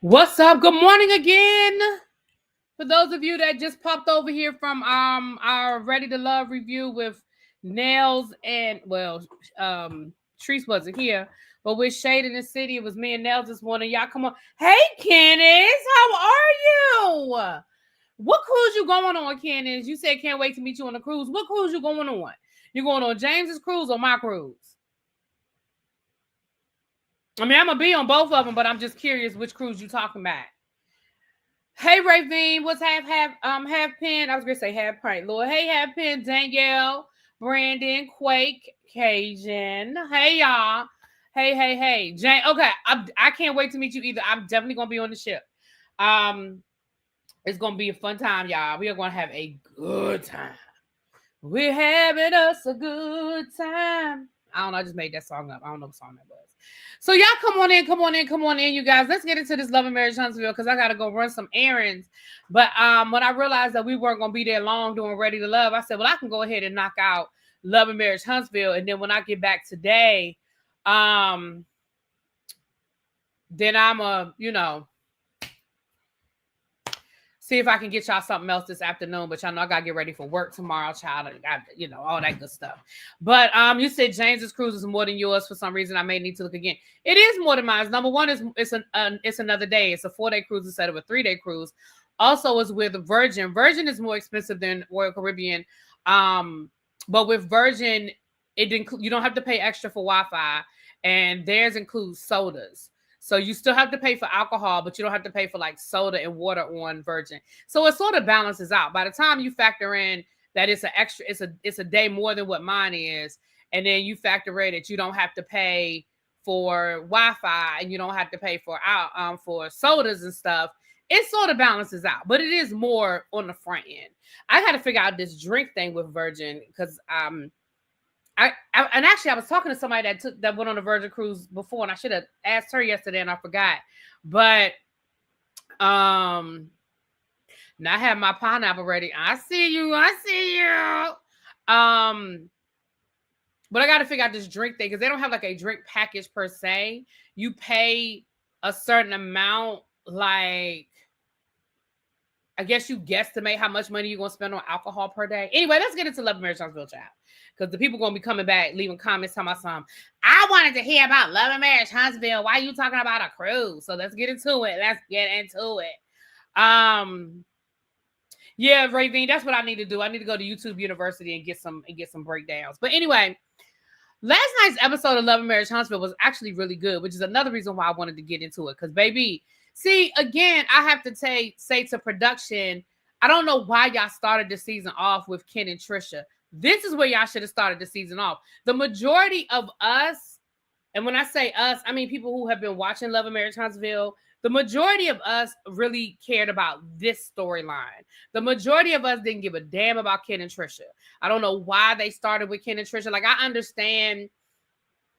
What's up? Good morning again. For those of you that just popped over here from our Ready to Love review with Nails and Treese wasn't here, but with Shade in the City, it was me and Nails this morning. Y'all come on. Hey Candace, how are you? What cruise you going on, Candace? You said can't wait to meet you on the cruise. What cruise you going on? You going on James's cruise or my cruise? I mean, I'm gonna be on both of them, but I'm just curious which cruise you talking about. Hey Ravine, what's half pen? I was gonna say half pint, Lord. Hey, half pen, Danielle, Brandon, Quake, Cajun. Hey y'all. Hey. Jane. Okay, I can't wait to meet you either. I'm definitely gonna be on the ship. It's gonna be a fun time, y'all. We are gonna have a good time. We're having us a good time. I don't know. I just made that song up. I don't know what song that was. So y'all come on in, you guys. Let's get into this Love and Marriage Huntsville because I gotta go run some errands. But when I realized that we weren't gonna be there long doing Ready to Love, I said, well, I can go ahead and knock out Love and Marriage Huntsville, and then when I get back today, then I'm see if I can get y'all something else this afternoon, but y'all know I gotta get ready for work tomorrow, child. All that good stuff. But you said James's cruise is more than yours. For some reason, I may need to look again. It is more than mine. Number one is it's another day. It's a 4-day cruise instead of a 3-day cruise. Also, is with Virgin. Virgin is more expensive than Royal Caribbean. But with Virgin, you don't have to pay extra for Wi-Fi, and theirs includes sodas. So you still have to pay for alcohol, but you don't have to pay for like soda and water on Virgin. So it sort of balances out. By the time you factor in that it's a day more than what mine is, and then you factor in that you don't have to pay for Wi-Fi and you don't have to pay for sodas and stuff, it sort of balances out. But it is more on the front end. I got to figure out this drink thing with Virgin because I was talking to somebody that went on a Virgin cruise before, and I should have asked her yesterday, and I forgot. But now I have my pineapple ready. I see you. But I got to figure out this drink thing because they don't have like a drink package per se. You pay a certain amount, like I guess you guesstimate how much money you're gonna spend on alcohol per day. Anyway, let's get into Love and Marriage Huntsville, child. Because the people gonna be coming back, leaving comments, talking about something. I wanted to hear about Love and Marriage Huntsville. Why are you talking about a cruise? So let's get into it. Yeah, Ravine, that's what I need to do. I need to go to YouTube University and get some breakdowns. But anyway, last night's episode of Love and Marriage Huntsville was actually really good, which is another reason why I wanted to get into it. Because, baby, see, again, I have to say to production, I don't know why y'all started the season off with Ken and Trisha. This is where y'all should have started the season off. The majority of us, and when I say us, I mean people who have been watching Love and Marriage Huntsville, the majority of us really cared about this storyline. The majority of us didn't give a damn about Ken and Trisha. I don't know why they started with Ken and Trisha. Like, I understand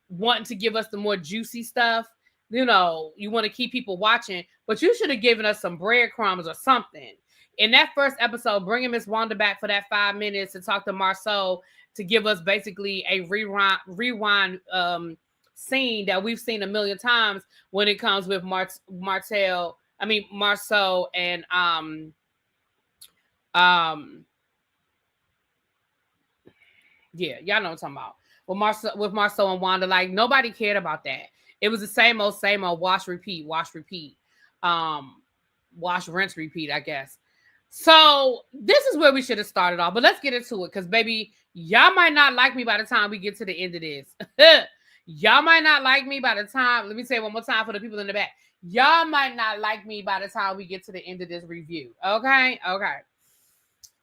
wanting to give us the more juicy stuff. You want to keep people watching, but you should have given us some breadcrumbs or something. In that first episode, bringing Miss Wanda back for that 5 minutes to talk to Marceau to give us basically a rewind scene that we've seen a million times when it comes with Martell. I mean Marceau and yeah, y'all know what I'm talking about. With Marceau and Wanda, like nobody cared about that. It was the same old, wash, repeat, wash, rinse, repeat, I guess. So this is where we should have started off, but let's get into it because, baby, y'all might not like me by the time we get to the end of this. Y'all might not like me by the time, let me say it one more time for the people in the back. Y'all might not like me by the time we get to the end of this review. Okay.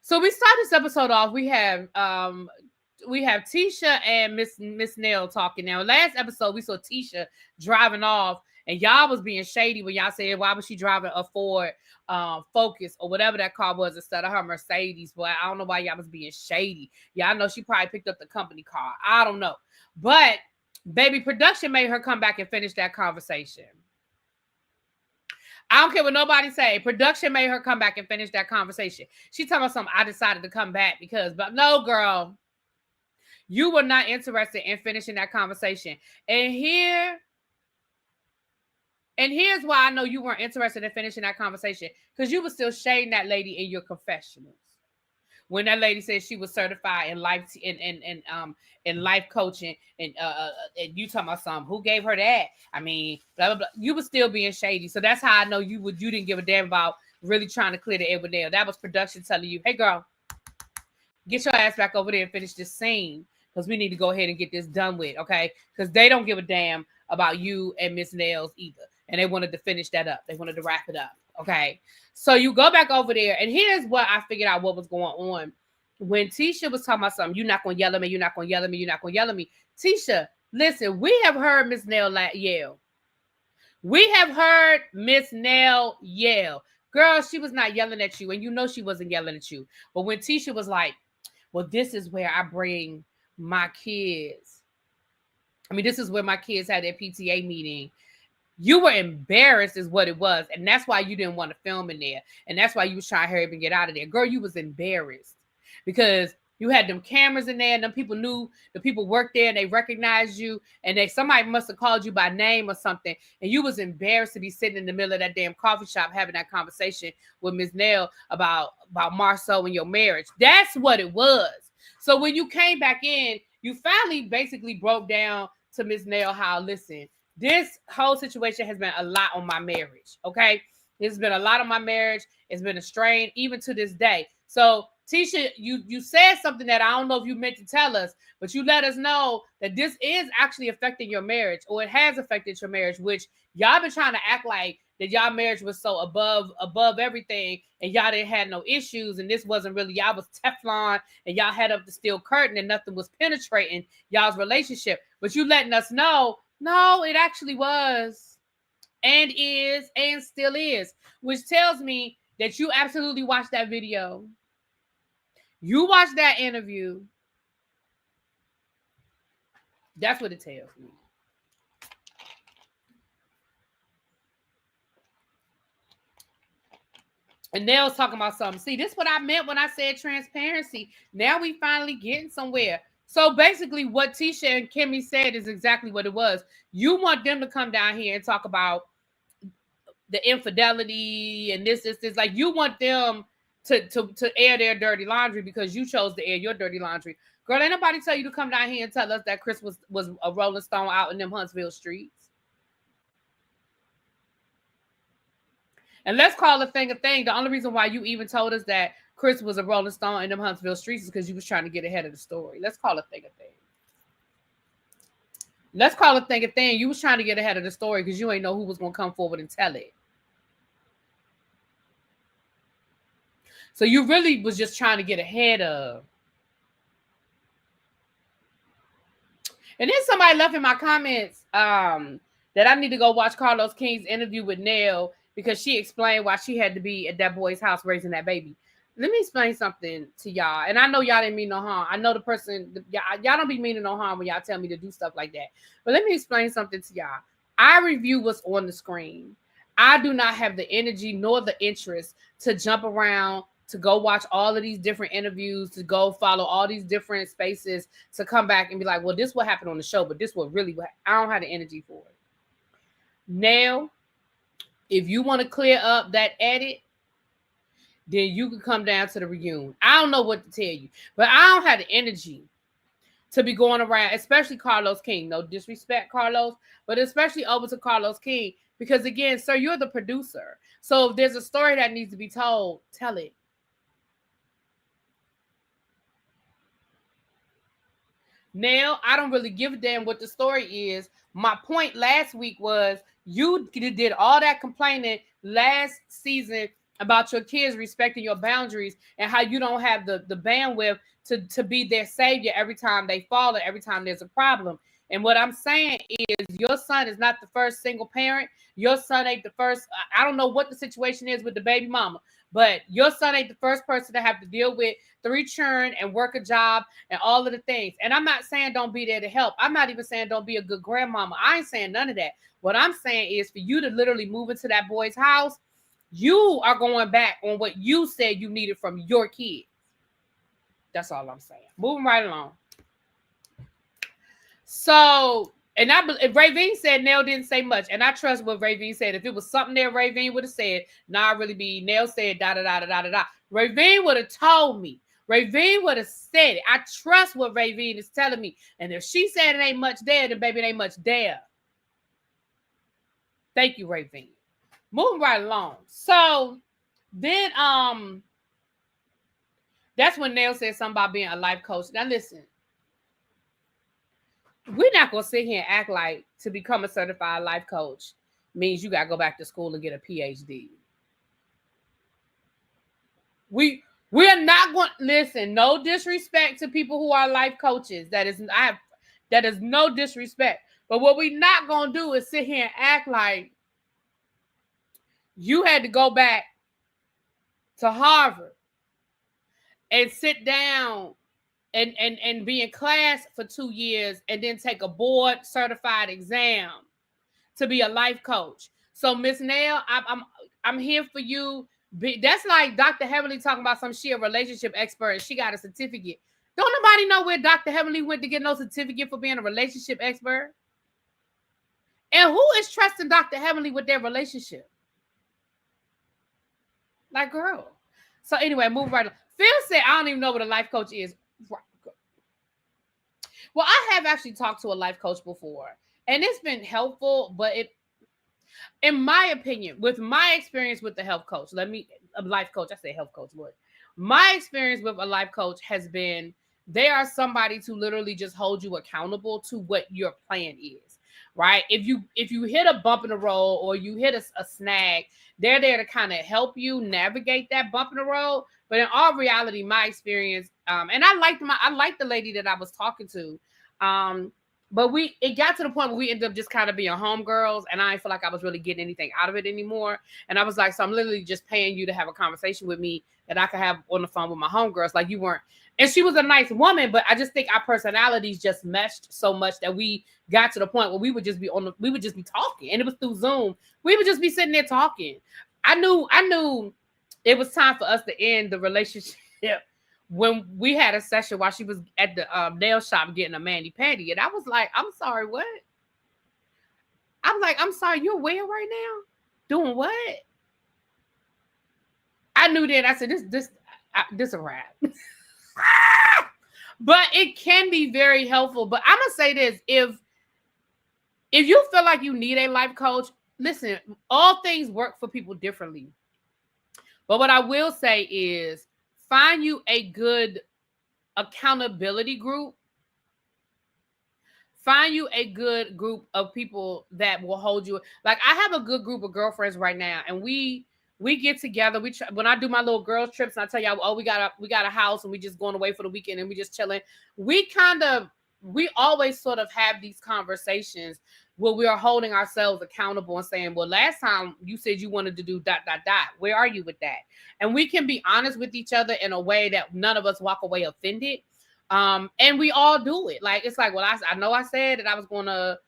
So we start this episode off. We have Tisha and Miss Nails talking. Now, last episode we saw Tisha driving off, and y'all was being shady when y'all said, why was she driving a Ford Focus or whatever that car was instead of her Mercedes? But I don't know why y'all was being shady. Y'all know she probably picked up the company car. I don't know. But, baby, production made her come back and finish that conversation. I don't care what nobody say. Production made her come back and finish that conversation. She talking about something, I decided to come back because, but no, girl. You were not interested in finishing that conversation. And here And here's why I know you weren't interested in finishing that conversation, because you were still shading that lady in your confessionals. When that lady said she was certified in life in life coaching, and you talking about something, who gave her that? I mean, blah blah blah. You were still being shady, so that's how I know you didn't give a damn about really trying to clear the air with Nail. That was production telling you, hey girl, get your ass back over there and finish this scene, because we need to go ahead and get this done with, okay? Because they don't give a damn about you and Miss Nails either, and they wanted to finish that up. They wanted to wrap it up, okay? So you go back over there, and here's what I figured out what was going on. When Tisha was talking about something, you're not going to yell at me, you're not going to yell at me, you're not going to yell at me. Tisha, listen, we have heard Miss Nail yell. We have heard Miss Nail yell. Girl, she was not yelling at you, and you know she wasn't yelling at you. But when Tisha was like, well, this is where I bring my kids. I mean, this is where my kids had their PTA meeting. You were embarrassed is what it was. And that's why you didn't want to film in there. And that's why you was trying to hurry up and get out of there. Girl, you was embarrassed because you had them cameras in there, and them people knew, the people worked there, and they recognized you, and somebody must have called you by name or something, and you was embarrassed to be sitting in the middle of that damn coffee shop having that conversation with Miss Nail about Marceau and your marriage. That's what it was. So when you came back in, you finally basically broke down to Miss Nail how, listen, this whole situation has been a lot on my marriage, okay? It's been a lot on my marriage. It's been a strain even to this day. So Tisha, you said something that I don't know if you meant to tell us, but you let us know that this is actually affecting your marriage, or it has affected your marriage, which y'all been trying to act like that y'all marriage was so above everything, and y'all didn't have no issues, and this wasn't really, y'all was Teflon, and y'all had up the steel curtain, and nothing was penetrating y'all's relationship. But you letting us know, no, it actually was, and is, and still is, which tells me that you absolutely watched that video. You watched that interview. That's what it tells me. And Nell's talking about something. See, this is what I meant when I said transparency. Now we finally getting somewhere. So basically what Tisha and Kimmy said is exactly what it was. You want them to come down here and talk about the infidelity and this. Like, you want them to air their dirty laundry because you chose to air your dirty laundry. Girl, ain't nobody tell you to come down here and tell us that Chris was a Rolling Stone out in them Huntsville streets. And let's call a thing a thing. The only reason why you even told us that Chris was a Rolling Stone in them Huntsville streets is because you was trying to get ahead of the story. Let's call a thing a thing. Let's call a thing a thing. You was trying to get ahead of the story because you ain't know who was going to come forward and tell it. So you really was just trying to get ahead of. And then somebody left in my comments that I need to go watch Carlos King's interview with Nell because she explained why she had to be at that boy's house raising that baby. Let me explain something to y'all. And I know y'all didn't mean no harm. I know the person, y'all don't be meaning no harm when y'all tell me to do stuff like that. But let me explain something to y'all. I review what's on the screen. I do not have the energy nor the interest to jump around, to go watch all of these different interviews, to go follow all these different spaces, to come back and be like, well, this what happened on the show, but this what really, I don't have the energy for it. Now, if you want to clear up that edit, then you can come down to the reunion. I don't know what to tell you, but I don't have the energy to be going around, especially Carlos King. No disrespect, Carlos, but especially over to Carlos King, because again, sir, you're the producer. So if there's a story that needs to be told, tell it. Now, I don't really give a damn what the story is. My point last week was you did all that complaining last season about your kids respecting your boundaries and how you don't have the bandwidth to be their savior every time they fall or every time there's a problem. And what I'm saying is your son is not the first single parent. Your son ain't the first. I don't know what the situation is with the baby mama, but your son ain't the first person to have to deal with 3 children and work a job and all of the things. And I'm not saying don't be there to help. I'm not even saying don't be a good grandmama. I ain't saying none of that. What I'm saying is for you to literally move into that boy's house, you are going back on what you said you needed from your kids. That's all I'm saying. Moving right along. So And Ravine said Nell didn't say much, and I trust what Ravine said. If it was something that Ravine would have said, nah, really be Nell said da da da da da da. Ravine would have told me. Ravine would have said it. I trust what Ravine is telling me. And if she said it ain't much there, then baby, it ain't much there. Thank you, Ravine. Moving right along. So then that's when Nell said something about being a life coach. Now listen. We're not going to sit here and act like to become a certified life coach means you got to go back to school and get a PhD. We're not going to listen. No disrespect to people who are life coaches. That is no disrespect. But what we're not going to do is sit here and act like you had to go back to Harvard and sit down and be in class for 2 years and then take a board certified exam to be a life coach. So Miss Nail, I'm here for you. That's like Dr. Heavenly talking about she a relationship expert and she got a certificate. Don't nobody know where Dr. Heavenly went to get no certificate for being a relationship expert? And who is trusting Dr. Heavenly with their relationship? Like, girl. So anyway, move right on. Phil said, I don't even know what a life coach is. Well, I have actually talked to a life coach before, and it's been helpful, but in my opinion, with my experience with the health coach, a life coach, I say health coach, but my experience with a life coach has been, they are somebody to literally just hold you accountable to what your plan is, right? If you hit a bump in the road or you hit a snag, they're there to kind of help you navigate that bump in the road. But in all reality, my experience, and I liked the lady that I was talking to, but it got to the point where we ended up just kind of being homegirls, and I didn't feel like I was really getting anything out of it anymore. And I was like, so I'm literally just paying you to have a conversation with me that I could have on the phone with my homegirls, like you weren't. And she was a nice woman, but I just think our personalities just meshed so much that we got to the point where we would just be talking, and it was through Zoom. We would just be sitting there talking. I knew it was time for us to end the relationship when we had a session while she was at the nail shop getting a mani-pedi. And I was like, I'm sorry, what? I'm like, I'm sorry, you're where right now? Doing what? I knew that. I said, this a wrap. But it can be very helpful. But I'm gonna say this: if you feel like you need a life coach, listen, all things work for people differently. But what I will say is, find you a good accountability group. Find you a good group of people that will hold you. Like, I have a good group of girlfriends right now, and we get together. When I do my little girls trips, and I tell y'all, oh, we got a house, and we just going away for the weekend, and we just chilling. We always sort of have these conversations where we are holding ourselves accountable and saying, well, last ... you said you wanted to do ... Where are you with that? And we can be honest with each other in a way that none of us walk away offended. And we all do it. Like, it's like, well, I know I said that I was going to,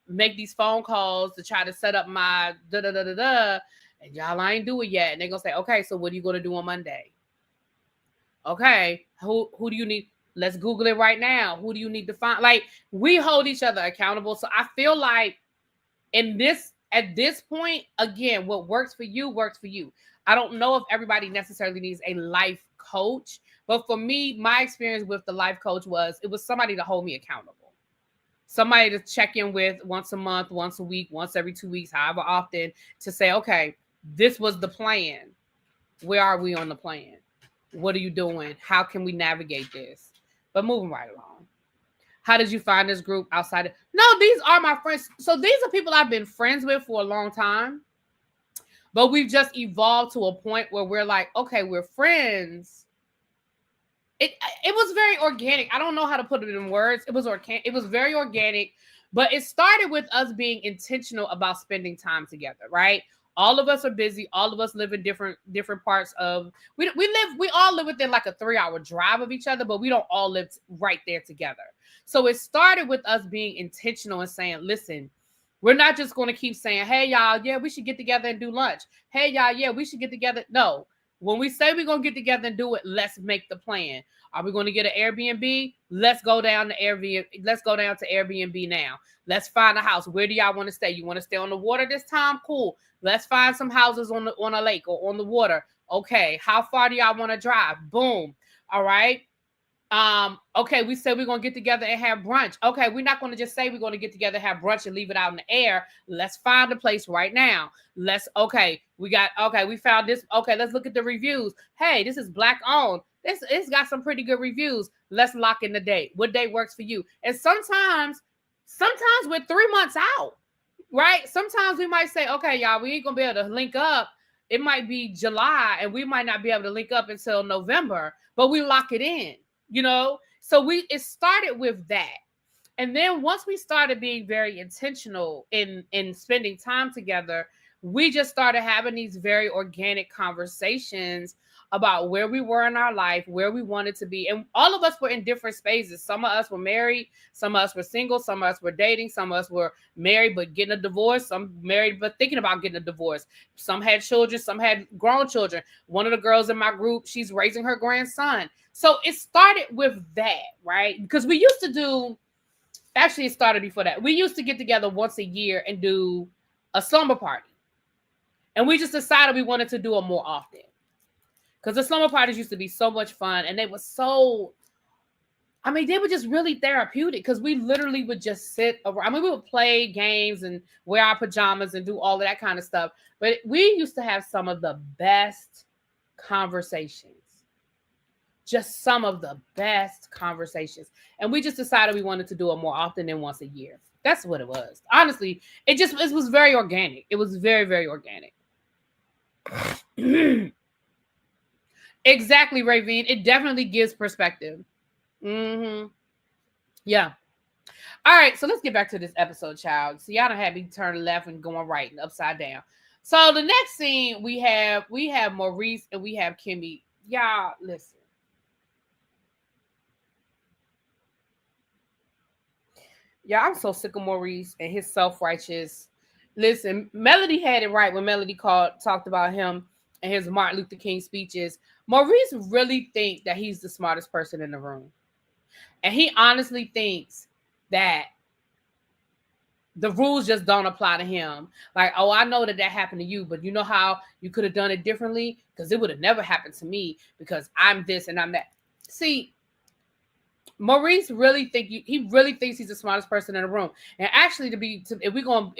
make these phone calls to try to set up my and y'all ain't do it yet. And they're going to say, okay, so what are you going to do on Monday? Okay, who do you need? Let's Google it right now. Who do you need to find? Like, we hold each other accountable. So I feel like at this point, again, what works for you works for you. I don't know if everybody necessarily needs a life coach, but for me, my experience with the life coach was somebody to hold me accountable. Somebody to check in with once a month, once a week, once every 2 weeks, however often, to say, okay, this was the plan. Where are we on the plan? What are you doing? How can we navigate this? But moving right along. How did you find this group outside? No, these are my friends. So these are people I've been friends with for a long time. But we've just evolved to a point where we're like, okay, we're friends. It was very organic. I don't know how to put it in words. It was very organic, but it started with us being intentional about spending time together, right? All of us are busy. All of us live in different parts of, we all live within like a 3-hour drive of each other, but we don't all live right there together. So it started with us being intentional and saying, listen, we're not just going to keep saying, hey, y'all, yeah, we should get together and do lunch. Hey, y'all, yeah, we should get together. No, when we say we're going to get together and do it, let's make the plan. Are we going to get an Airbnb? Let's go down to Airbnb. Let's go down to Airbnb now. Let's find a house. Where do y'all want to stay? You want to stay on the water this time? Cool. Let's find some houses on a lake or on the water. Okay. How far do y'all want to drive? Boom. All right. Okay, we said we're gonna get together and have brunch. Okay, we're not gonna just say we're gonna get together and have brunch and leave it out in the air. Let's find a place right now. We found this. Okay, let's look at the reviews. Hey, this is Black owned. It's got some pretty good reviews. Let's lock in the date. What date works for you? And sometimes we're 3 months out, right? Sometimes we might say, okay, y'all, we ain't gonna be able to link up. It might be July and we might not be able to link up until November, but we lock it in. So it started with that. And then once we started being very intentional in spending time together, we just started having these very organic conversations about where we were in our life, where we wanted to be. And all of us were in different spaces. Some of us were married, some of us were single, some of us were dating, some of us were married but getting a divorce, some married but thinking about getting a divorce. Some had children, some had grown children. One of the girls in my group, she's raising her grandson. So it started with that, right? Because we used to do, actually it started before that. We used to get together once a year and do a slumber party. And we just decided we wanted to do it more often. Because the slumber parties used to be so much fun. And they were they were just really therapeutic. Because we literally would just sit around. We would play games and wear our pajamas and do all of that kind of stuff. But we used to have some of the best conversations. Just some of the best conversations. And we just decided we wanted to do it more often than once a year. That's what it was. Honestly, it was very organic. It was very, very organic. Exactly, Ravine. It definitely gives perspective. Mm-hmm. Yeah. All right, so let's get back to this episode, child. So y'all done had me turn left and going right and upside down. So the next scene we have Maurice and we have Kimmy. Y'all, listen. Yeah, I'm so sick of Maurice and his self-righteous. Listen, Melody had it right when Melody talked about him and his Martin Luther King speeches. Maurice really thinks that he's the smartest person in the room. And he honestly thinks that the rules just don't apply to him. Like, oh, I know that happened to you, but you know how you could have done it differently? Because it would have never happened to me because I'm this and I'm that. See, Maurice really thinks he's the smartest person in the room. And actually, if we're gonna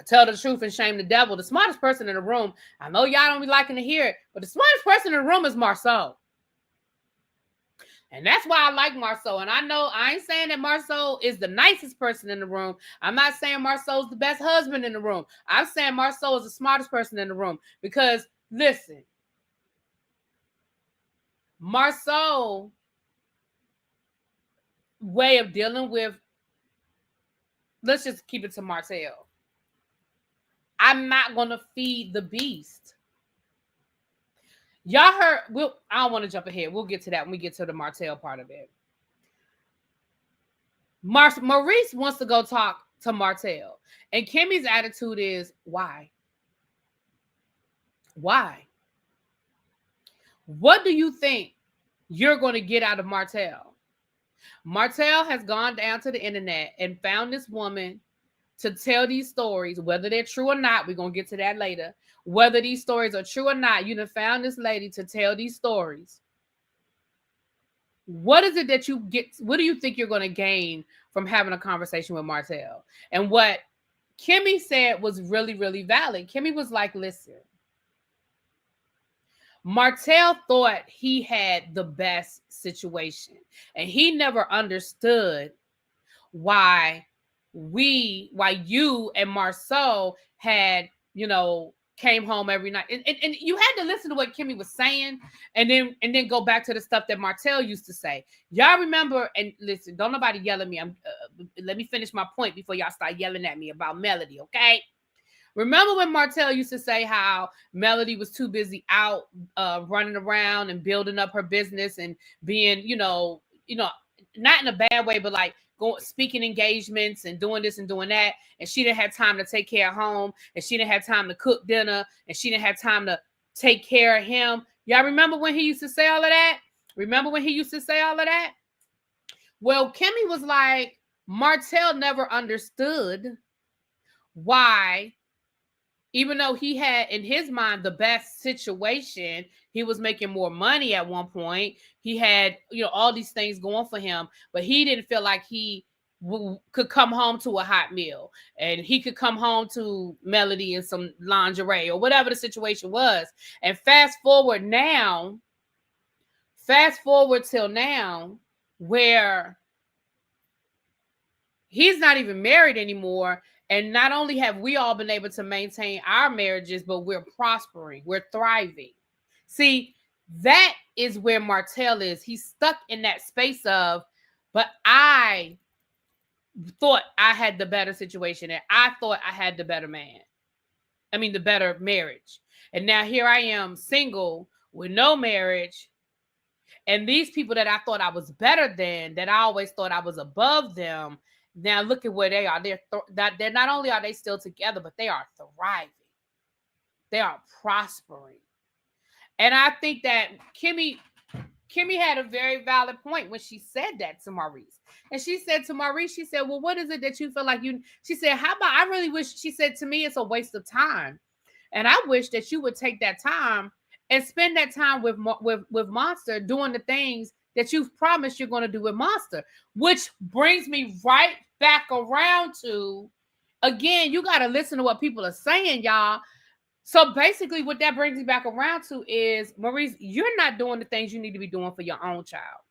tell the truth and shame the devil, the smartest person in the room, I know y'all don't be liking to hear it, but the smartest person in the room is Marceau. And that's why I like Marceau. And I ain't saying that Marceau is the nicest person in the room. I'm not saying Marceau's the best husband in the room. I'm saying Marceau is the smartest person in the room because listen. Marceau's way of dealing with, let's just keep it to Martell. I'm not going to feed the beast. Y'all heard, I don't want to jump ahead. We'll get to that when we get to the Martell part of it. Maurice wants to go talk to Martell. And Kimmy's attitude is, why? Why? What do you think you're going to get out of Martell? Martell has gone down to the internet and found this woman to tell these stories, whether they're true or not. We're going to get to that later. Whether these stories are true or not, you done found this lady to tell these stories. What is it that you get? What do you think you're going to gain from having a conversation with Martell? And what Kimmy said was really, really valid. Kimmy was like, listen, Martell thought he had the best situation, and he never understood why you and Marceau had, came home every night. And you had to listen to what Kimmy was saying and then go back to the stuff that Martell used to say. Y'all remember, and listen, don't nobody yell at me. Let me finish my point before y'all start yelling at me about Melody, okay? Remember when Martell used to say how Melody was too busy out running around and building up her business and being, not in a bad way, but like speaking engagements and doing this and doing that. And she didn't have time to take care of home, and she didn't have time to cook dinner, and she didn't have time to take care of him. Y'all remember when he used to say all of that? Remember when he used to say all of that? Well, Kimmy was like, Martell never understood why, even though he had in his mind the best situation, he was making more money at one point. He had, all these things going for him, but he didn't feel like he could come home to a hot meal and he could come home to Melody and some lingerie or whatever the situation was. And fast forward till now, where he's not even married anymore. And not only have we all been able to maintain our marriages, but we're prospering, we're thriving. See, that is where Martell is. He's stuck in that space of, but I thought I had the better situation and I thought I had the better man. I mean, the better marriage. And now here I am, single with no marriage. And these people that I thought I was better than, that I always thought I was above them, now look at where they are. They're not only are they still together, but they are thriving. They are prospering. And I think that Kimmy had a very valid point when she said that to Maurice. And she said to Maurice, she said, well, what is it that you feel like you... She said, how about, I really wish... She said, to me, it's a waste of time. And I wish that you would take that time and spend that time with Monster doing the things that you've promised you're going to do with Monster. Which brings me right back around to, again, you got to listen to what people are saying, y'all. So basically what that brings me back around to is, Maurice, you're not doing the things you need to be doing for your own child.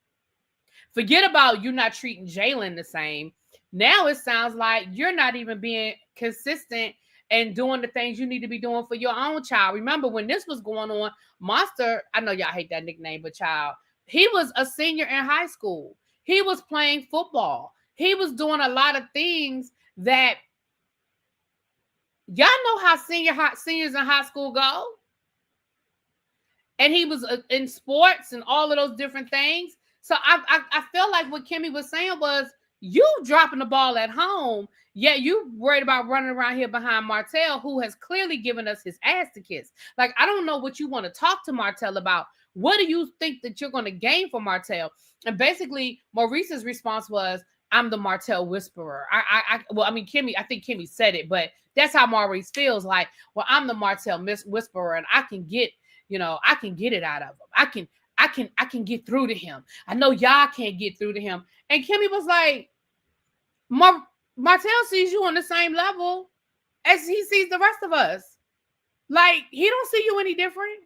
Forget about you not treating Jalen the same. Now it sounds like you're not even being consistent and doing the things you need to be doing for your own child. Remember when this was going on, Monster, I know y'all hate that nickname, but child, he was a senior in high school. He was playing football. He was doing a lot of things that y'all know how seniors in high school go. And he was in sports and all of those different things. So I feel like what Kimmy was saying was, you dropping the ball at home, yet you worried about running around here behind Martell, who has clearly given us his ass to kiss. Like, I don't know what you want to talk to Martell about. What do you think that you're going to gain from Martell? And basically, Maurice's response was, I'm the Martell whisperer. Kimmy, I think Kimmy said it, but that's how Maurice feels. Like, well, I'm the Martell whisperer, and I can get, I can get it out of him. I can get through to him. I know y'all can't get through to him. And Kimmy was like, Martell sees you on the same level as he sees the rest of us. Like, he don't see you any different.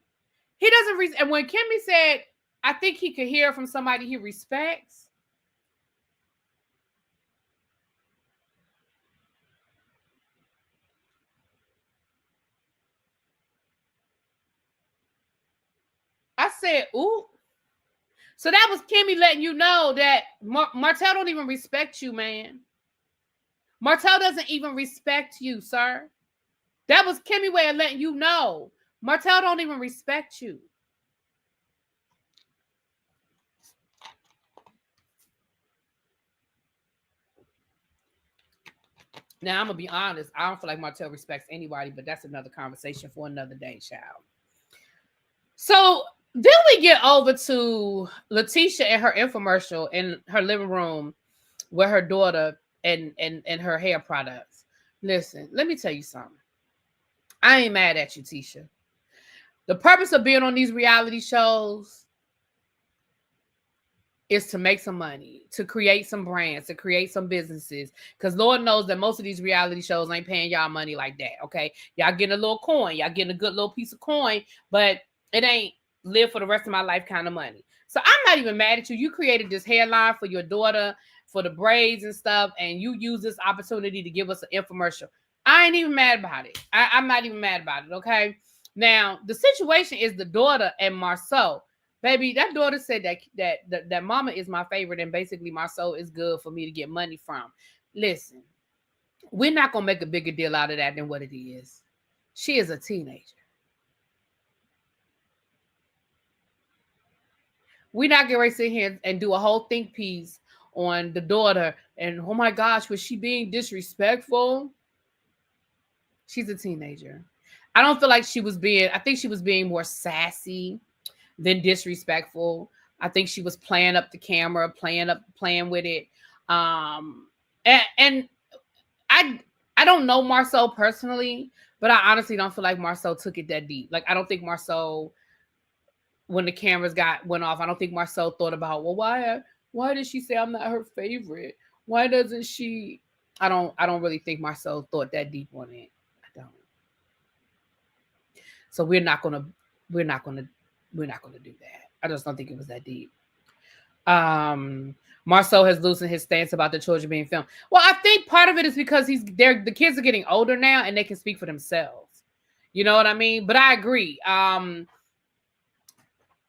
He doesn't. And when Kimmy said, I think he could hear from somebody he respects, I said, ooh. So that was Kimmy letting you know that Martell don't even respect you, man. Martell doesn't even respect you, sir. That was Kimmy way of letting you know. Martell don't even respect you. Now, I'm going to be honest. I don't feel like Martell respects anybody, but that's another conversation for another day, child. So then we get over to Letitia and her infomercial in her living room with her daughter and her hair products. Listen, let me tell you something. I ain't mad at you, Tisha. The purpose of being on these reality shows is to make some money, to create some brands, to create some businesses. Because Lord knows that most of these reality shows ain't paying y'all money like that, okay? Y'all getting a little coin. Y'all getting a good little piece of coin, but it ain't live for the rest of my life kind of money. So I'm not even mad at you. You created this hairline for your daughter, for the braids and stuff, and you use this opportunity to give us an infomercial. I ain't even mad about it. I'm not even mad about it, okay? Now, the situation is the daughter and Marceau. Baby, that daughter said that mama is my favorite, and basically Marceau is good for me to get money from. Listen, we're not going to make a bigger deal out of that than what it is. She is a teenager. We're not getting ready to sit here and do a whole think piece on the daughter and, oh my gosh, was she being disrespectful? She's a teenager. I think she was being more sassy than disrespectful. I think she was playing up the camera, playing with it. And I don't know Marcel personally, but I honestly don't feel like Marcel took it that deep. Like, I don't think Marcel, when the cameras went off, I don't think Marcel thought about, well, why did she say I'm not her favorite? Why doesn't she? I don't really think Marcel thought that deep on it. I don't. So we're not gonna do that. I just don't think it was that deep. Marcel has loosened his stance about the children being filmed. Well, I think part of it is because the kids are getting older now and they can speak for themselves. You know what I mean? But I agree.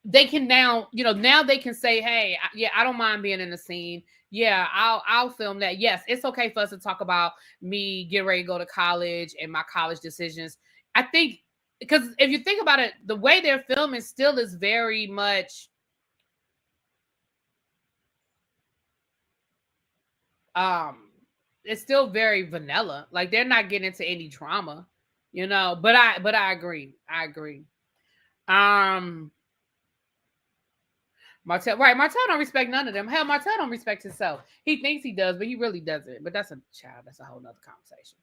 They can now they can say, hey, yeah, I don't mind being in the scene. Yeah, I'll film that. Yes, it's okay for us to talk about me getting ready to go to college and my college decisions. I think, because if you think about it, the way they're filming still is very much it's still very vanilla. Like, they're not getting into any drama, but I agree. Martell don't respect none of them. Hell, Martell don't respect himself. He thinks he does, but he really doesn't. But that's a whole nother conversation.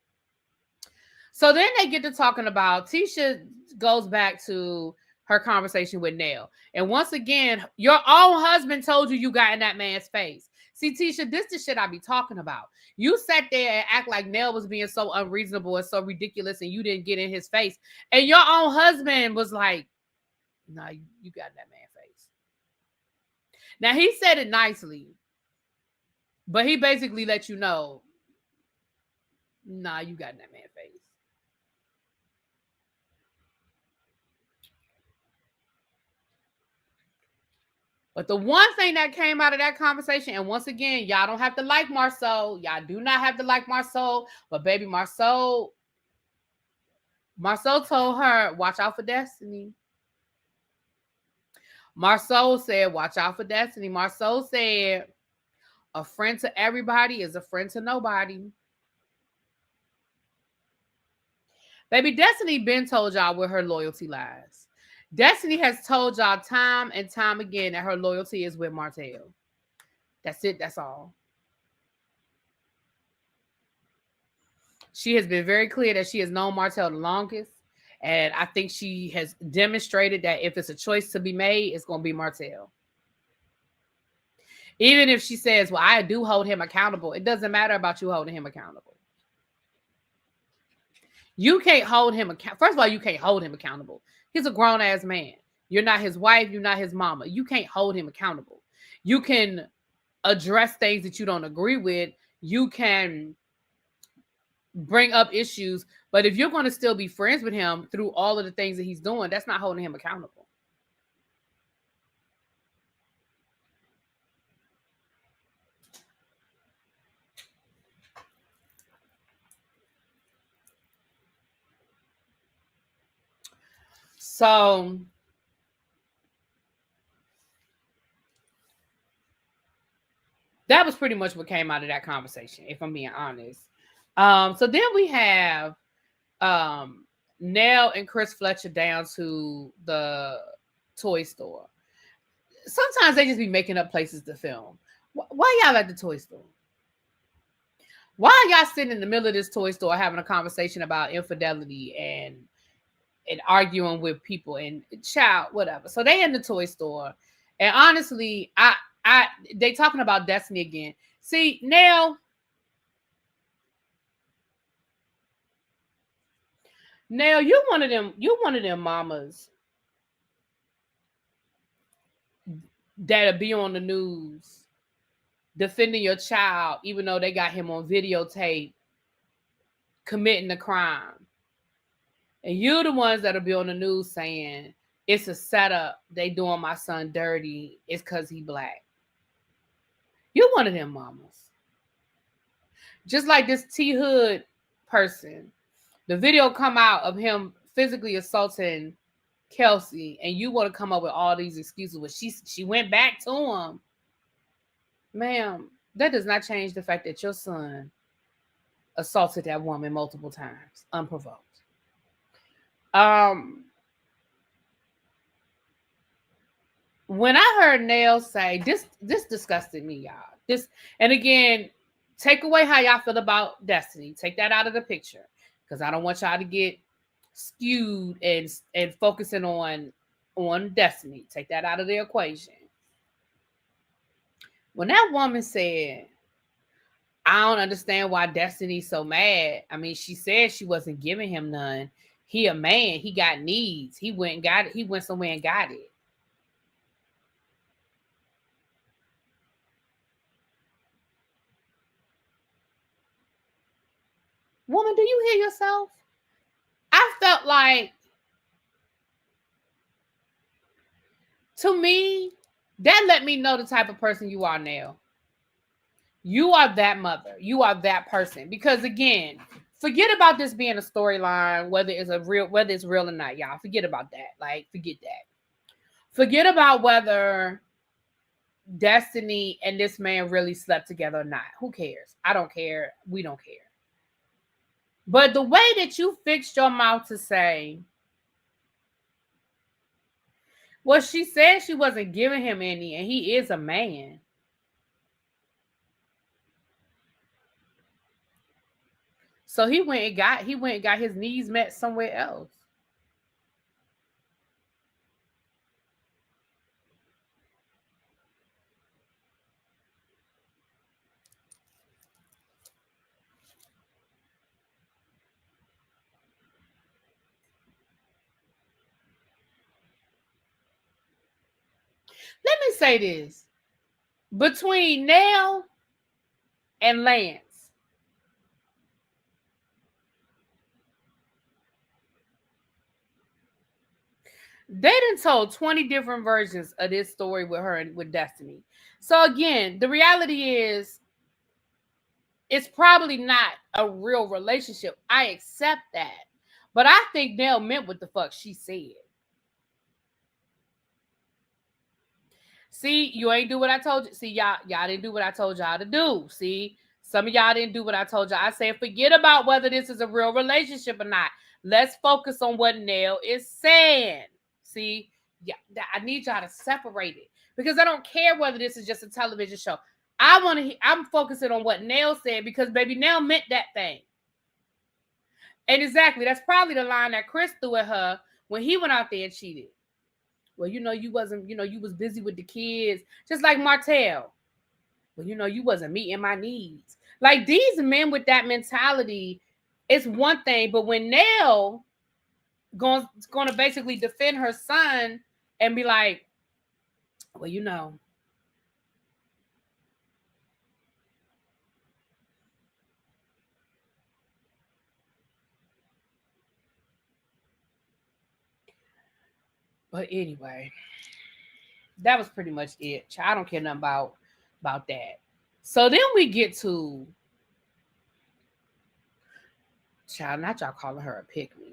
So then they get to talking about, Tisha goes back to her conversation with Nell. And once again, your own husband told you got in that man's face. See, Tisha, this is the shit I be talking about. You sat there and act like Nell was being so unreasonable and so ridiculous, and you didn't get in his face. And your own husband was like, nah, you got in that man's face. Now, he said it nicely, but he basically let you know, nah, you got in that man's face. But the one thing that came out of that conversation, and once again, y'all don't have to like Marceau. Y'all do not have to like Marceau. But baby, Marceau told her, watch out for Destiny. Marceau said, watch out for Destiny. Marceau said, a friend to everybody is a friend to nobody. Baby, Destiny been told y'all where her loyalty lies. Destiny has told y'all time and time again that her loyalty is with Martell. That's it. That's all. She has been very clear that she has known Martell the longest. And I think she has demonstrated that if it's a choice to be made, it's going to be Martell. Even if she says, well, I do hold him accountable, it doesn't matter about you holding him accountable. You can't hold him accountable. First of all, you can't hold him accountable. He's a grown-ass man. You're not his wife. You're not his mama. You can't hold him accountable. You can address things that you don't agree with. You can bring up issues. But if you're going to still be friends with him through all of the things that he's doing, that's not holding him accountable. So that was pretty much what came out of that conversation, if I'm being honest. So then we have Nell and Chris Fletcher down to the toy store. Sometimes they just be making up places to film. Why y'all at the toy store? Why are y'all sitting in the middle of this toy store having a conversation about infidelity and arguing with people and child, whatever? So they in the toy store. And honestly, they talking about Destiny again. See, Nell, you one of them mamas that'll be on the news defending your child, even though they got him on videotape committing a crime. And you're the ones that'll be on the news saying, it's a setup. They doing my son dirty. It's because he black. You're one of them mamas. Just like this T Hood person. The video come out of him physically assaulting Kelsey, and you want to come up with all these excuses. But she went back to him. Ma'am, that does not change the fact that your son assaulted that woman multiple times, unprovoked. when I heard Nails say this disgusted me, y'all. This, and again, take away how y'all feel about Destiny. Take that out of the picture, because I don't want y'all to get skewed and focusing on Destiny. Take that out of the equation. When that woman said, I don't understand why Destiny's so mad. I mean, she said she wasn't giving him none. He a man. He got needs. He went and got it. He went somewhere and got it. Woman, do you hear yourself? I felt like, to me, that let me know the type of person you are now. You are that mother. You are that person. Because again, forget about this being a storyline, whether it's real or not, y'all. Forget about that. Like, forget that. Forget about whether Destiny and this man really slept together or not. Who cares? I don't care. We don't care. But the way that you fixed your mouth to say, well, she said she wasn't giving him any, and he is a man. So he went and got his needs met somewhere else. Let me say this. Between Nell and Lance, they done told 20 different versions of this story with her and with Destiny. So again, the reality is, it's probably not a real relationship. I accept that. But I think Nell meant what the fuck she said. See, you ain't do what I told you. See, y'all didn't do what I told y'all to do. See, some of y'all didn't do what I told y'all. I said, forget about whether this is a real relationship or not. Let's focus on what Nell is saying. See, yeah, I need y'all to separate it, because I don't care whether this is just a television show. I'm focusing on what Nell said, because baby, Nell meant that thing. And exactly, that's probably the line that Chris threw at her when he went out there and cheated. Well, you wasn't, you was busy with the kids, just like Martell. Well, you wasn't meeting my needs. Like, these men with that mentality, it's one thing, but when Nell going to basically defend her son and be like, well, but anyway, that was pretty much it. I don't care nothing about that. So then we get to, child, not y'all calling her a pick me.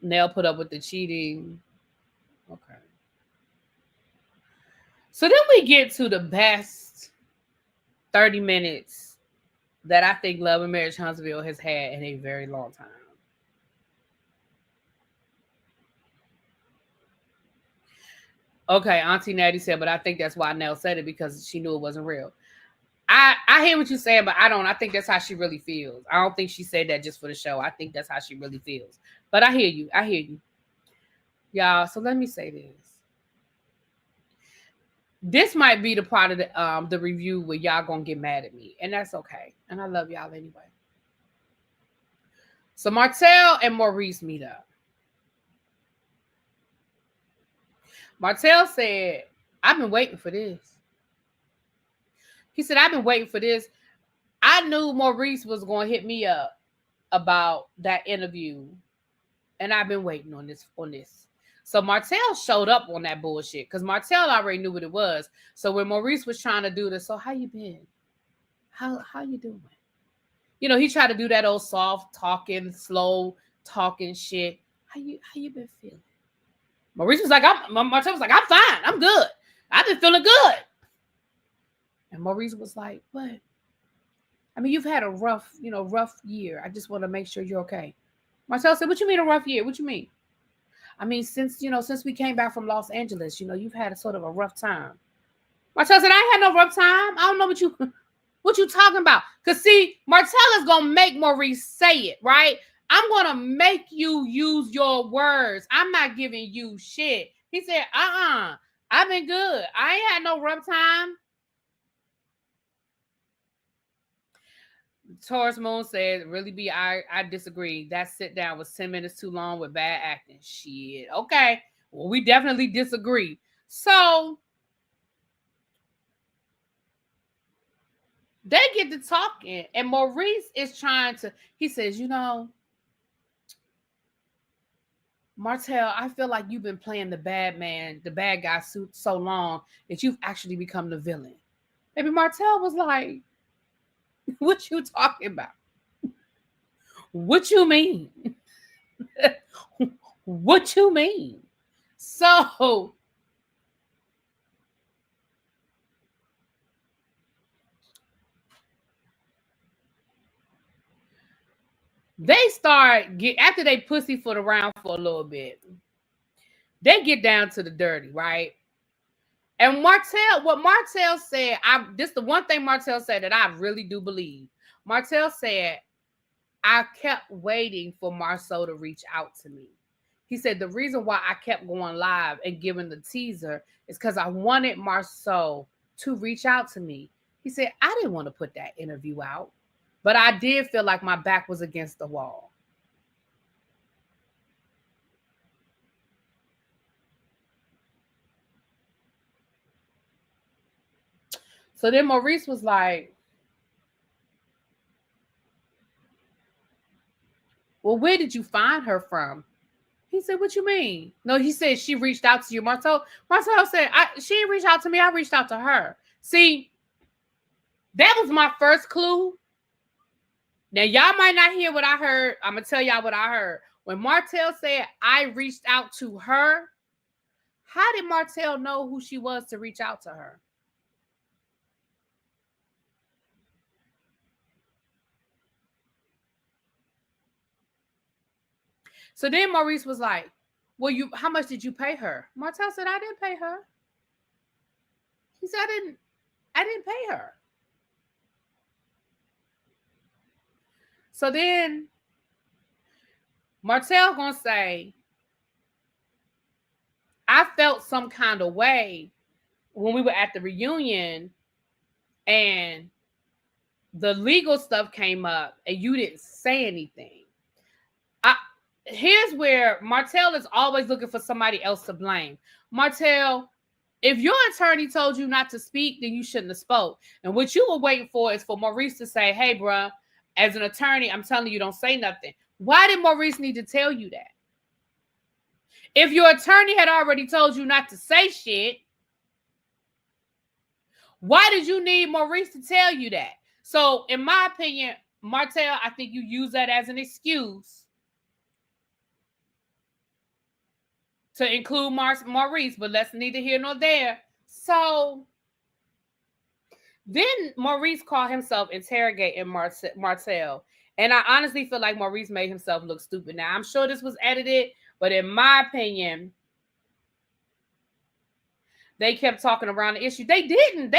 Nell put up with the cheating. Okay. So then we get to the best 30 minutes that I think Love and Marriage Huntsville has had in a very long time. Okay, Auntie Natty said, but I think that's why Nell said it, because she knew it wasn't real. I hear what you're saying, but I don't. I think that's how she really feels. I don't think she said that just for the show. I think that's how she really feels. But I hear you. I hear you. Y'all, so let me say this. This might be the part of the review where y'all gonna get mad at me, and that's okay. And I love y'all anyway. So Martell and Maurice meet up. Martell said, I've been waiting for this. He said, I've been waiting for this. I knew Maurice was going to hit me up about that interview, and I've been waiting on this. So Martell showed up on that bullshit, because Martell already knew what it was. So when Maurice was trying to do this, so how you been? How you doing? He tried to do that old soft talking, slow talking shit. How you been feeling? Maurice was like, Martell was like, I'm fine. I'm good. I've been feeling good. And Maurice was like, what? I mean, you've had a rough year. I just want to make sure you're okay. Martell said, what you mean a rough year? What you mean? I mean, since we came back from Los Angeles, you've had a sort of a rough time. Martell said, I ain't had no rough time. I don't know what you talking about. Because see, Martell is going to make Maurice say it, right? I'm going to make you use your words. I'm not giving you shit. He said, I've been good. I ain't had no rough time. Taurus Moon said, really be, I disagree. That sit down was 10 minutes too long with bad acting. Shit. Okay. Well, we definitely disagree. So they get to talking, and Maurice is trying to, he says, Martell, I feel like you've been playing the bad man, the bad guy suit so long that you've actually become the villain. Maybe Martell was like, what you talking about? What you mean? What you mean? So they start after they pussyfoot around for a little bit, they get down to the dirty, right? And what Martell said, this the one thing Martell said that I really do believe. Martell said, I kept waiting for Marceau to reach out to me. He said, the reason why I kept going live and giving the teaser is because I wanted Marceau to reach out to me. He said, I didn't want to put that interview out, but I did feel like my back was against the wall. So then Maurice was like, well, where did you find her from? He said, what you mean? No, he said, she reached out to you. Martell said, she didn't reach out to me. I reached out to her. See, that was my first clue. Now, y'all might not hear what I heard. I'm going to tell y'all what I heard. When Martell said, I reached out to her, how did Martell know who she was to reach out to her? So then Maurice was like, well, how much did you pay her? Martell said, I didn't pay her. He said, I didn't pay her. So then Martell gonna say, I felt some kind of way when we were at the reunion and the legal stuff came up and you didn't say anything. Here's where Martell is always looking for somebody else to blame. Martell, if your attorney told you not to speak, then you shouldn't have spoke. And what you were waiting for is for Maurice to say, hey, bruh, as an attorney, I'm telling you, don't say nothing. Why did Maurice need to tell you that? If your attorney had already told you not to say shit, why did you need Maurice to tell you that? So, in my opinion, Martell, I think you use that as an excuse to include Maurice, but that's neither here nor there. So then Maurice called himself interrogating Martell. And I honestly feel like Maurice made himself look stupid. Now, I'm sure this was edited, but in my opinion, they kept talking around the issue. They didn't.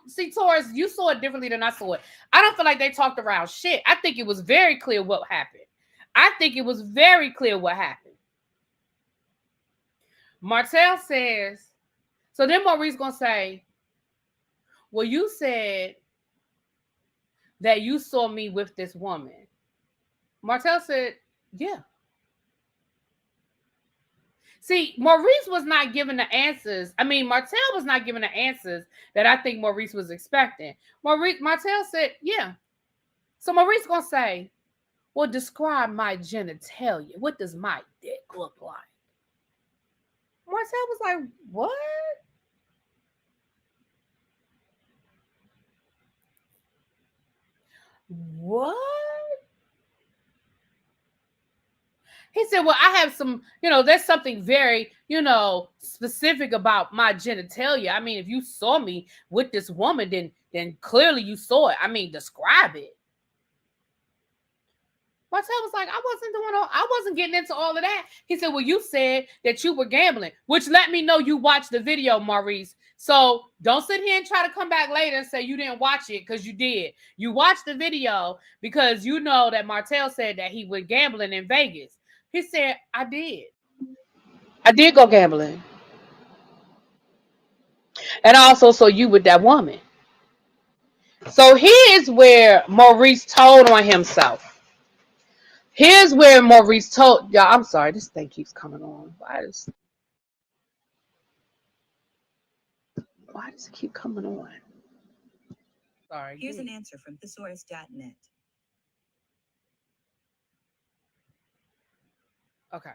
See, Taurus, you saw it differently than I saw it. I don't feel like they talked around shit. I think it was very clear what happened. Martell says, so then Maurice gonna say, well, you said that you saw me with this woman. Martell said, yeah. See, Maurice was not giving the answers. Martell was not giving the answers that I think Maurice was expecting. Martell said, yeah. So Maurice gonna say, well, describe my genitalia. What does my dick look like? Martell was like, what? What? He said, well, I have some, there's something very, specific about my genitalia. If you saw me with this woman, then clearly you saw it. Describe it. Martell was like, I wasn't getting into all of that. He said, well, you said that you were gambling, which let me know you watched the video, Maurice. So don't sit here and try to come back later and say you didn't watch it, because you did. You watched the video because you know that Martell said that he went gambling in Vegas. He said, I did. I did go gambling. And I also saw you with that woman. So here's where Maurice told on himself. Here's where Maurice told y'all. I'm sorry, this thing keeps coming on. Why does it keep coming on? Sorry. Here's an answer from thesaurus.net. Okay.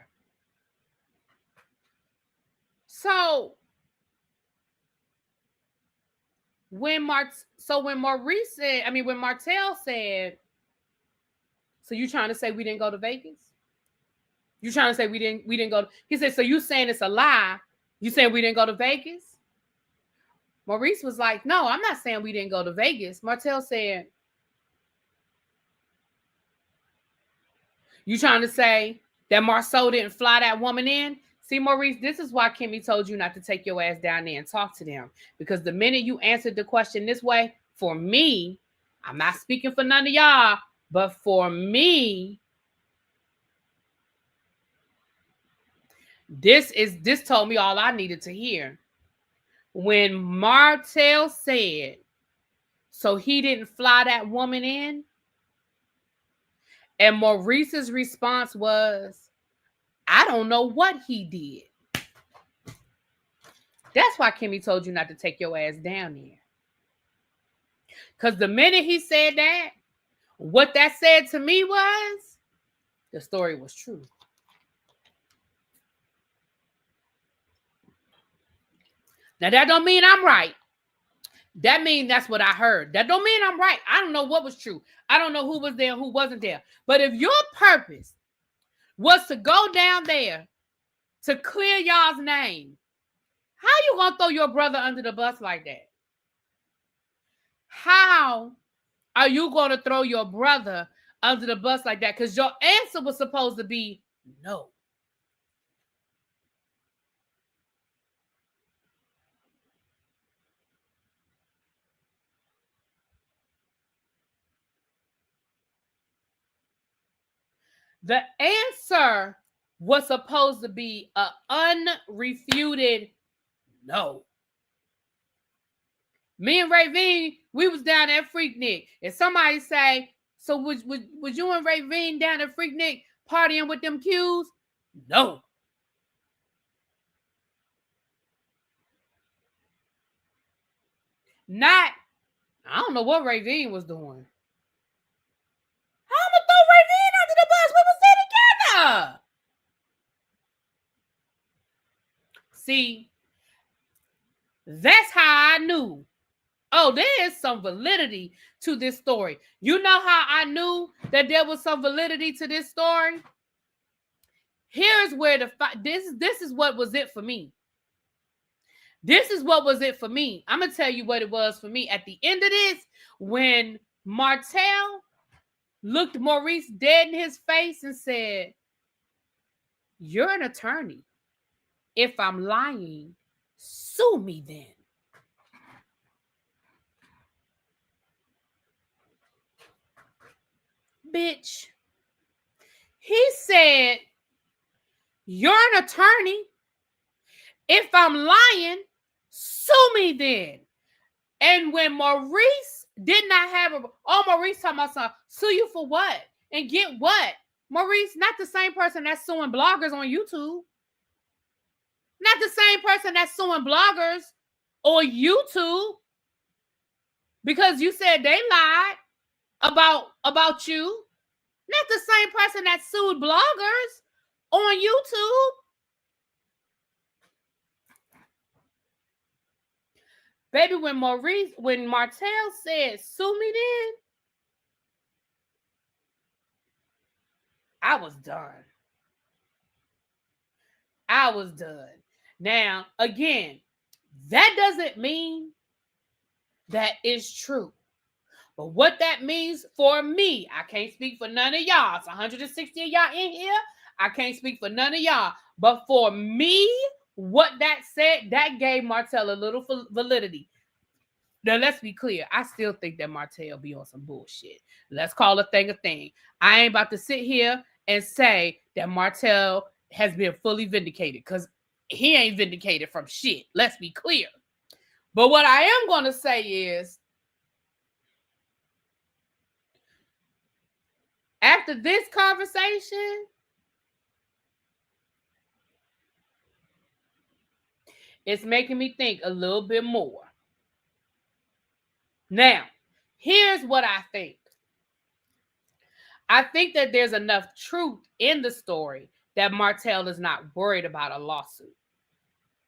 So when Maurice said, when Martell said, so you trying to say we didn't go to Vegas? You trying to say we didn't go? He said, so you saying it's a lie? You saying we didn't go to Vegas? Maurice was like, no, I'm not saying we didn't go to Vegas. Martell said, you trying to say that Marceau didn't fly that woman in? See, Maurice, this is why Kimmy told you not to take your ass down there and talk to them. Because the minute you answered the question this way, for me, I'm not speaking for none of y'all, but for me, this told me all I needed to hear. When Martell said, so he didn't fly that woman in, and Maurice's response was, I don't know what he did. That's why Kimmy told you not to take your ass down there. Because the minute he said that, what that said to me was, the story was true. Now, that don't mean I'm right. That means that's what I heard. That don't mean I'm right. I don't know what was true. I don't know who was there and who wasn't there. But if your purpose was to go down there to clear y'all's name, how you gonna throw your brother under the bus like that? How are you gonna throw your brother under the bus like that? Because your answer was supposed to be no. The answer was supposed to be an unrefuted no. Me and Ravine, we was down at Freaknik, and somebody say, so was you and Ravine down at Freaknik partying with them Qs? No. Not, I don't know what Ravine was doing. How am I gonna throw Ravine under the bus? We was there together. See, that's how I knew. Oh, there is some validity to this story. You know how I knew that there was some validity to this story? Here's where this is what was it for me. This is what was it for me. I'm going to tell you what it was for me. At the end of this, when Martell looked Maurice dead in his face and said, you're an attorney. If I'm lying, sue me then. Bitch. He said, you're an attorney. If I'm lying, sue me then. And when Maurice did not have Maurice talking about something, sue you for what? And get what? Maurice, not the same person that's suing bloggers on YouTube. Not the same person that's suing bloggers on YouTube. Because you said they lied about you. Not the same person that sued bloggers on YouTube. Baby, when Martell said, sue me then, I was done. I was done. Now, again, that doesn't mean that it's true. But what that means for me, I can't speak for none of y'all. It's 160 of y'all in here. I can't speak for none of y'all. But for me, what that said, that gave Martell a little validity. Now, let's be clear. I still think that Martell be on some bullshit. Let's call a thing a thing. I ain't about to sit here and say that Martell has been fully vindicated, because he ain't vindicated from shit. Let's be clear. But what I am going to say is, after this conversation, it's making me think a little bit more. Now, here's what I think. I think that there's enough truth in the story that Martell is not worried about a lawsuit.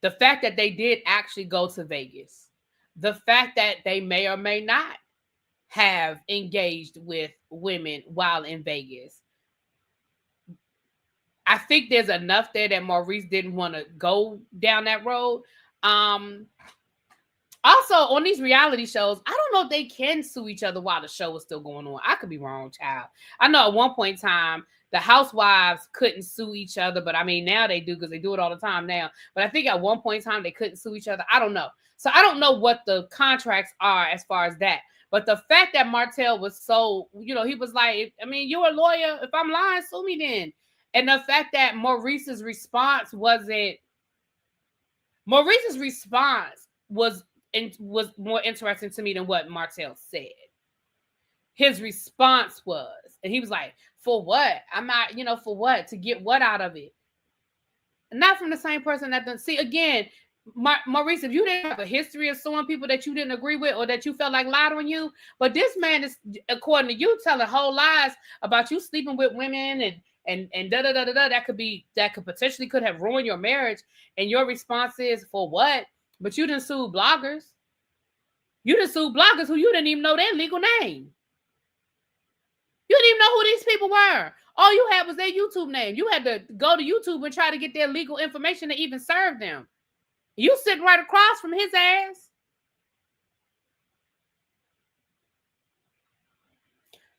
The fact that they did actually go to Vegas, the fact that they may or may not have engaged with women while in Vegas, I think there's enough there that Maurice didn't want to go down that road. Also, on these reality shows, I don't know if they can sue each other while the show is still going on. I could be wrong, child. I know at one point in time, the housewives couldn't sue each other, but I mean, now they do, because they do it all the time now. But I think at one point in time, they couldn't sue each other. I don't know. So I don't know what the contracts are as far as that. But the fact that Martell was so, he was like, I mean, you're a lawyer. If I'm lying, sue me then. And the fact that Maurice's response was more interesting to me than what Martell said. His response was, and he was like, for what? I'm not, for what? To get what out of it? Not from the same person that doesn't see. Again, Maurice, if you didn't have a history of suing people that you didn't agree with or that you felt like lied on you, but this man is, according to you, telling whole lies about you sleeping with women and da da da da da, that could potentially have ruined your marriage, and your response is, for what? But you didn't sue bloggers. You didn't sue bloggers who you didn't even know their legal name. You didn't even know who these people were. All you had was their YouTube name. You had to go to YouTube and try to get their legal information to even serve them. You sitting right across from his ass.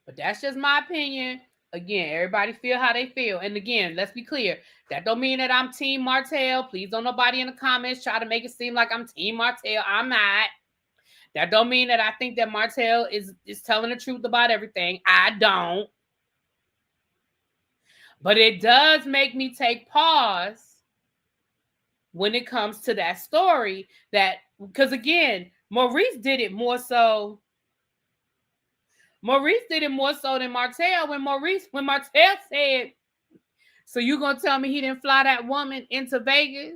But that's just my opinion. Again, everybody feel how they feel. And again, let's be clear. That don't mean that I'm Team Martell. Please don't nobody in the comments try to make it seem like I'm Team Martell. I'm not. That don't mean that I think that Martell is telling the truth about everything. I don't. But it does make me take pause when it comes to that story. Because again, Maurice did it more so than Martell. When Martell said, so you gonna tell me he didn't fly that woman into Vegas?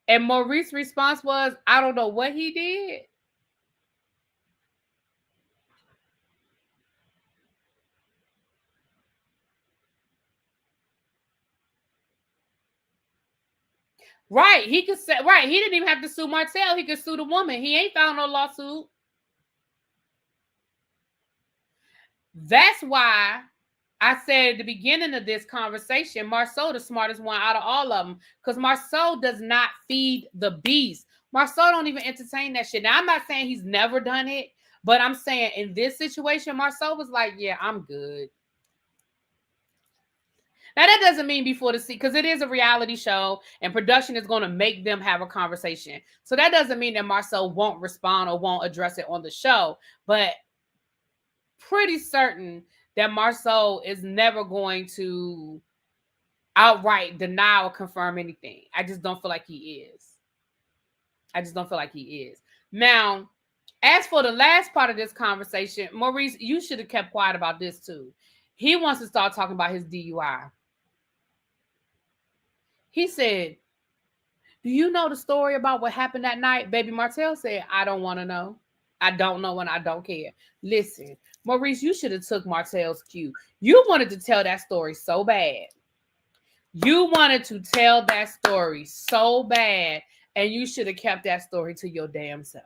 And Maurice's response was, I don't know what he did. Right. He could say, right. He didn't even have to sue Martell. He could sue the woman. He ain't found no lawsuit. That's why I said at the beginning of this conversation, Marceau the smartest one out of all of them, because Marceau does not feed the beast. Marceau don't even entertain that shit. Now, I'm not saying he's never done it, but I'm saying in this situation, Marceau was like, yeah, I'm good. Now, that doesn't mean before the scene, because it is a reality show and production is going to make them have a conversation. So that doesn't mean that Marceau won't respond or won't address it on the show. But pretty certain that Marceau is never going to outright deny or confirm anything. I just don't feel like he is. Now, as for the last part of this conversation, Maurice, you should have kept quiet about this too. He wants to start talking about his DUI. He said, do you know the story about what happened that night? Baby Martell said, I don't want to know. I don't know and I don't care. Listen, Maurice, you should have took Martell's cue. You wanted to tell that story so bad. You wanted to tell that story so bad, and you should have kept that story to your damn self,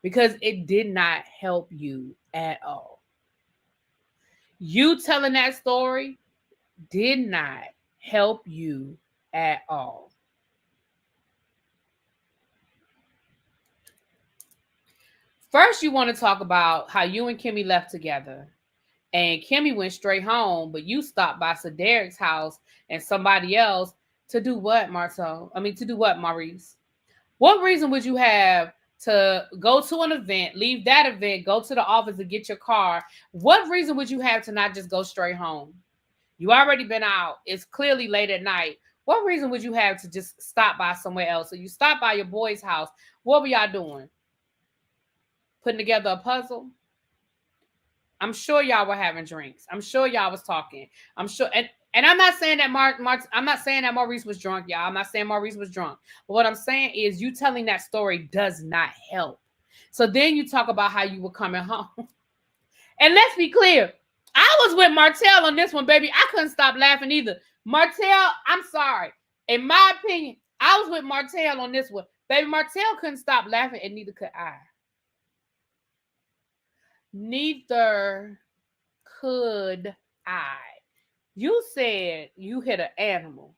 because it did not help you at all. You telling that story did not help you at all. First, you want to talk about how you and Kimmy left together. And Kimmy went straight home, but you stopped by Derek's house and somebody else to do what, Martell? To do what, Maurice? What reason would you have to go to an event, leave that event, go to the office to get your car? What reason would you have to not just go straight home? You already been out. It's clearly late at night. What reason would you have to just stop by somewhere else? So you stopped by your boy's house. What were y'all doing? Putting together a puzzle? I'm sure y'all were having drinks. I'm sure y'all was talking. I'm sure, and I'm not saying that I'm not saying that Maurice was drunk, y'all. I'm not saying Maurice was drunk. But what I'm saying is you telling that story does not help. So then you talk about how you were coming home. And let's be clear. I was with Martell on this one, baby. I couldn't stop laughing either. Martell, I'm sorry. In my opinion, I was with Martell on this one. Baby, Martell couldn't stop laughing, and neither could I. Neither could I. You said you hit an animal.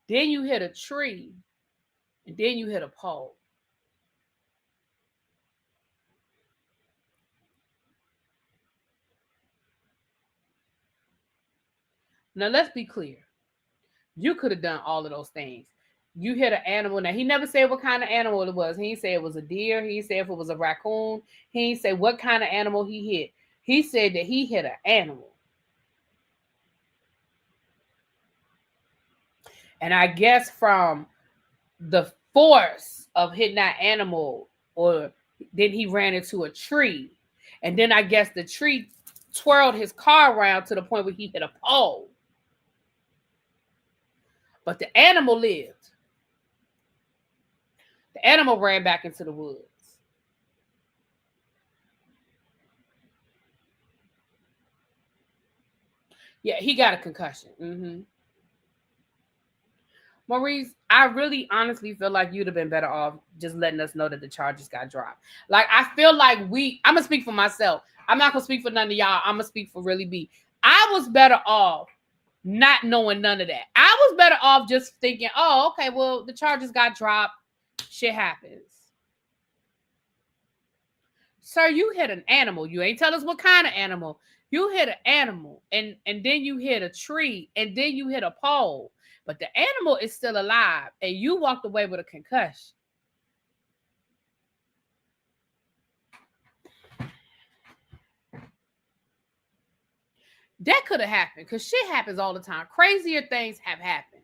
Then you hit a tree. And then you hit a pole. Now, let's be clear. You could have done all of those things. You hit an animal. Now, he never said what kind of animal it was. He didn't say it was a deer. He didn't say if it was a raccoon. He didn't say what kind of animal he hit. He said that he hit an animal. And I guess from the force of hitting that animal, or then he ran into a tree. And then I guess the tree twirled his car around to the point where he hit a pole. But the animal lived. The animal ran back into the woods. Yeah, he got a concussion. Maurice, I really honestly feel like you'd have been better off just letting us know that the charges got dropped. Like, I feel like I'm going to speak for myself. I'm not going to speak for none of y'all. I'm going to speak for Really B. I was better off not knowing none of that. I was better off just thinking, oh, okay, well, the charges got dropped. Shit happens. Sir, you hit an animal. You ain't tell us what kind of animal. You hit an animal, and then you hit a tree, and then you hit a pole. But the animal is still alive, and you walked away with a concussion. That could have happened, because shit happens all the time. Crazier things have happened.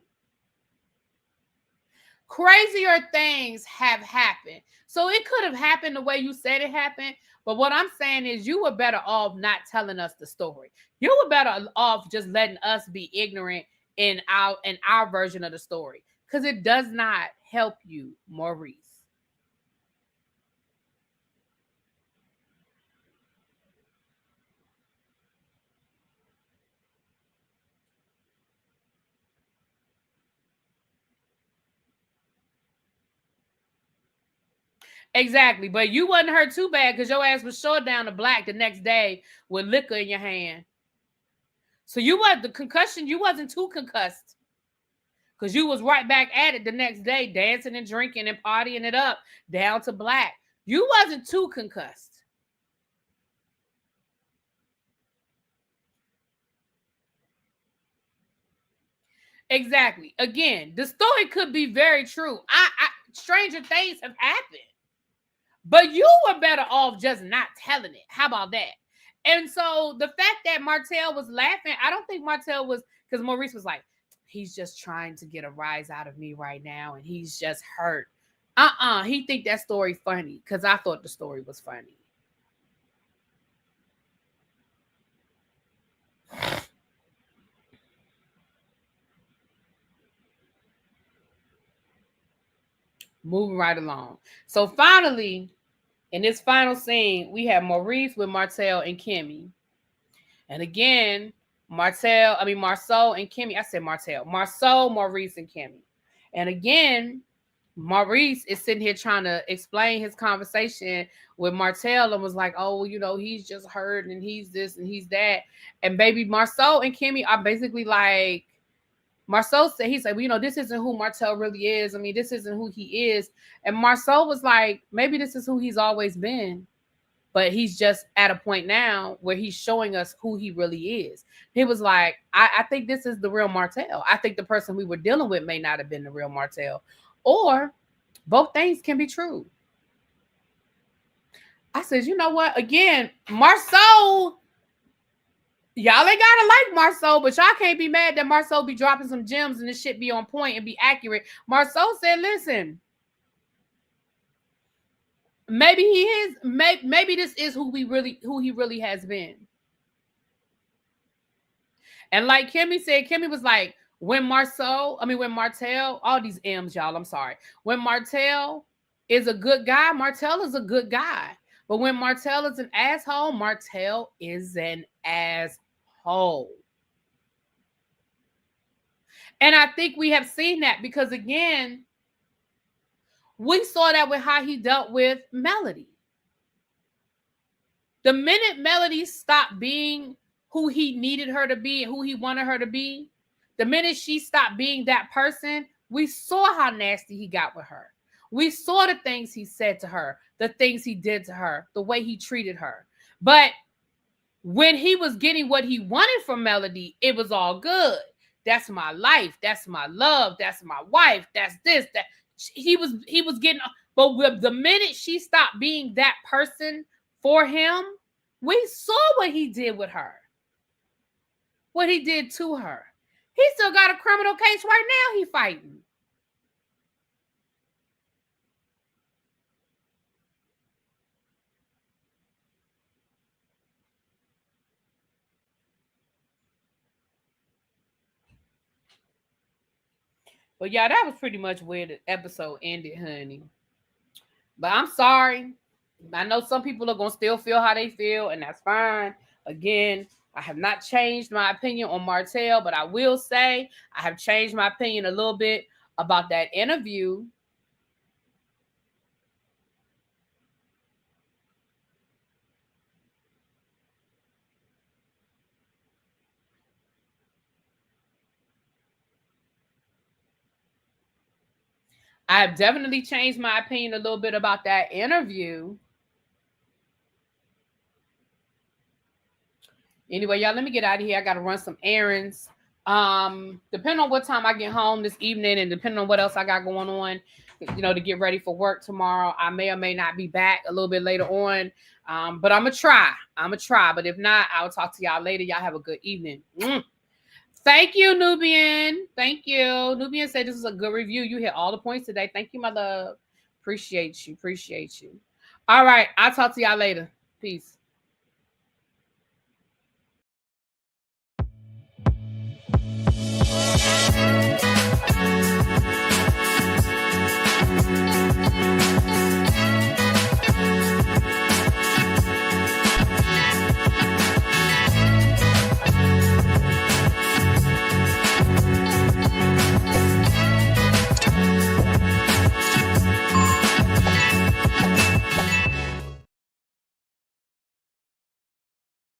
Crazier things have happened. So it could have happened the way you said it happened. But what I'm saying is you were better off not telling us the story. You were better off just letting us be ignorant in our version of the story. Because it does not help you, Maurice. Exactly. But you wasn't hurt too bad because your ass was short down to black the next day with liquor in your hand. So the concussion, you wasn't too concussed. Because you was right back at it the next day, dancing and drinking and partying it up down to black. You wasn't too concussed. Exactly. Again, the story could be very true. Stranger things have happened. But you were better off just not telling it. How about that? And so the fact that Martell was laughing, I don't think Martell was, because Maurice was like, he's just trying to get a rise out of me right now, and he's just hurt. He think that story funny, because I thought the story was funny. Moving right along. So finally, in this final scene, we have Maurice with Martell and Kimmy. And again, Marcel and Kimmy. I said Martell. Marceau, Maurice, and Kimmy. And again, Maurice is sitting here trying to explain his conversation with Martell and was like, oh, he's just hurt and he's this and he's that. And baby, Marceau and Kimmy are basically like, Marcel said, he said, well, you know, this isn't who Martell really is. I mean, this isn't who he is. And Marcel was like, maybe this is who he's always been. But he's just at a point now where he's showing us who he really is. He was like, I think this is the real Martell. I think the person we were dealing with may not have been the real Martell. Or both things can be true. I said, you know what? Again, Marceau, y'all ain't gotta like Marceau, but y'all can't be mad that Marceau be dropping some gems and this shit be on point and be accurate. Marceau said, listen, maybe he is, maybe this is who he really has been. And like Kimmy said, Kimmy was like, when Martell, all these M's, y'all, I'm sorry. When Martell is a good guy, Martell is a good guy. But when Martell is an asshole, Martell is an asshole. And I think we have seen that because, again, we saw that with how he dealt with Melody. The minute Melody stopped being who he needed her to be and who he wanted her to be, the minute she stopped being that person, we saw how nasty he got with her. We saw the things he said to her, the things he did to her, the way he treated her. But when he was getting what he wanted from Melody, it was all good. That's my life. That's my love. That's my wife. That's this, that. He was getting, but the minute she stopped being that person for him, we saw what he did with her. What he did to her. He still got a criminal case right now he fighting. But yeah, that was pretty much where the episode ended, honey. But I'm sorry. I know some people are going to still feel how they feel, and that's fine. Again, I have not changed my opinion on Martell, but I will say I have changed my opinion a little bit about that interview. I have definitely changed my opinion a little bit about that interview. Anyway, y'all, let me get out of here. I got to run some errands. Depending on what time I get home this evening and depending on what else I got going on, you know, to get ready for work tomorrow, I may or may not be back a little bit later on. But I'm going to try. But if not, I'll talk to y'all later. Y'all have a good evening. Thank you, Nubian. Thank you. Nubian said this is a good review. You hit all the points today. Thank you, my love. Appreciate you. All right. I'll talk to y'all later. Peace.